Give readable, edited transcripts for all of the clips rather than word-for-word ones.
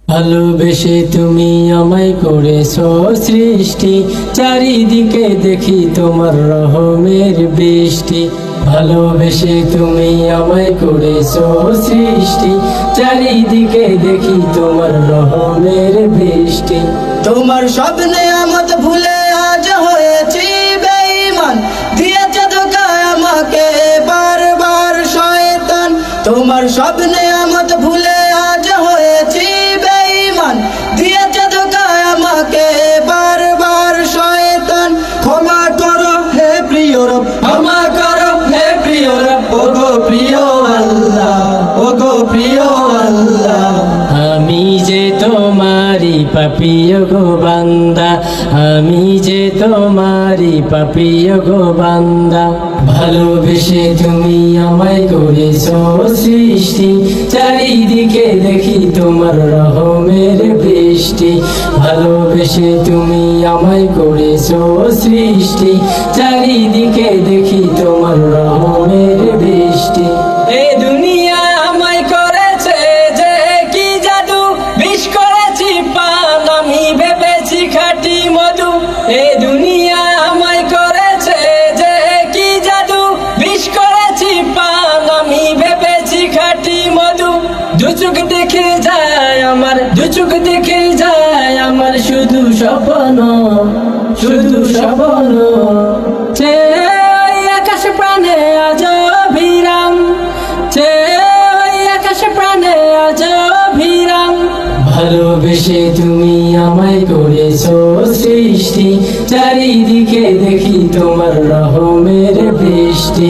ভালোবেসে তুমি আমায় করেছো সৃষ্টি, চারিদিকে দেখি তোমার রহমের বৃষ্টি। ভালোবেসে তুমি আমায় করেছো সৃষ্টি, চারিদিকে দেখি তোমার রহমের বৃষ্টি। তোমার সব নেয়ামত ভুলে আজ হয়েছি বেঈমান, দিয়েছে ধোঁকা আমাকে বারবার শয়তান। তোমার সব নেয়ামত ভুলে আজ হয়েছি বেঈমান, দিয়েছে ধোঁকা আমাকে বারবার শয়তান। ক্ষমা করো হে প্রিয় রব, ক্ষমা করো হে প্রিয় রব, ওগো প্রিয় আল্লাহ, ওগো প্রিয় আল্লাহ। আমি যে তোমারি পাপী গো বান্দা, আমি যে তোমারি পাপী গো বান্দা। ভালোবেসে তুমি আমায় করেছো সৃষ্টি, চারিদিকে দেখি তোমার রহমের বৃষ্টি। ভালোবেসে তুমি আমায় করেছো সৃষ্টি, চারিদিকে দেখি তোমার রহমের বৃষ্টি। এই দুনিয়া আমায় করেছে যে কি জাদু, বিষ করেছি পান আমি ভেবেছি খাঁটি মধু। এই দুনিয়া আমায় করেছে যে কি জাদু, বিষ করেছি পান আমি ভেবেছি খাঁটি মধু। দুচোখ দেখে যায় আমার, দুচোখ দেখে যায় আমার শুধু স্বপ্ন, শুধু স্বপ্ন। আকাশ প্রাণে আজ অভিরাম, আকাশ প্রাণে আজ অভিরাম। ভালোবেসে তুমি আমায় করেছো সৃষ্টি, চারিদিকে দেখি তোমার রহমের বৃষ্টি।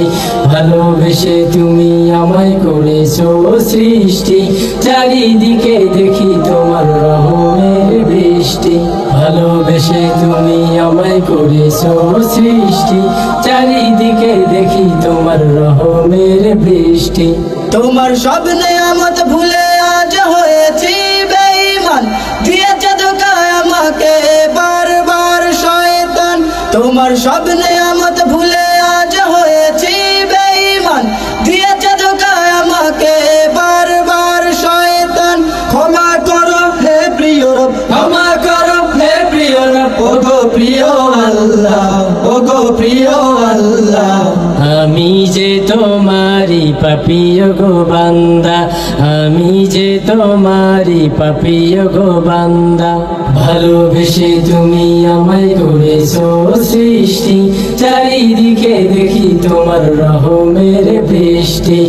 ভালোবেসে তুমি আমায় করেছো সৃষ্টি, চারিদিকে দেখি তোমার রহমের বৃষ্টি। ভালোবেসে তুমি আমায় করেছো সৃষ্টি, চারিদিকে দেখি তোমার রহমের বৃষ্টি। তোমার সব নেয়ামত ভুলে আজ হয়েছি বেঈমান, দিয়েছে ধোঁকা আমাকে বারবার শয়তান। তোমার সব নেয়ামত ভুলে আজ হয়েছি বেঈমান, দিয়েছে ধোঁকা আমাকে বারবার শয়তান। ক্ষমা করো হে প্রিয় রব, ক্ষমা করো হে প্রিয় রব, ওগো প্রিয় আল্লাহ, ওগো প্রিয় আল্লাহ। আমি যে তোমারি পাপী গো বান্দা, আমি যে তোমারি পাপী গো বান্দা। ভালোবেসে তুমি আমায় করেছো সৃষ্টি, চারিদিকে দেখি তোমার রহমের বৃষ্টি।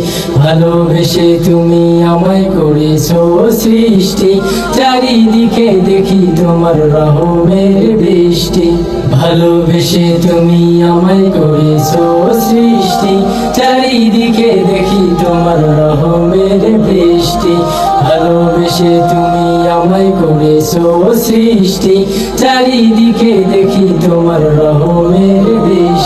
ভালোবেসে তুমি আমায় করেছো সৃষ্টি, চারিদিকে দেখি তোমার রহমের বৃষ্টি। ভালোবেসে তুমি আমায় করেছো সৃষ্টি, চারিদিকে দেখি তোমার রহমের বৃষ্টি। ভালোবেসে তুমি আমায় করেছো সৃষ্টি, চারিদিকে দেখি তোমার রহমের বৃষ্টি।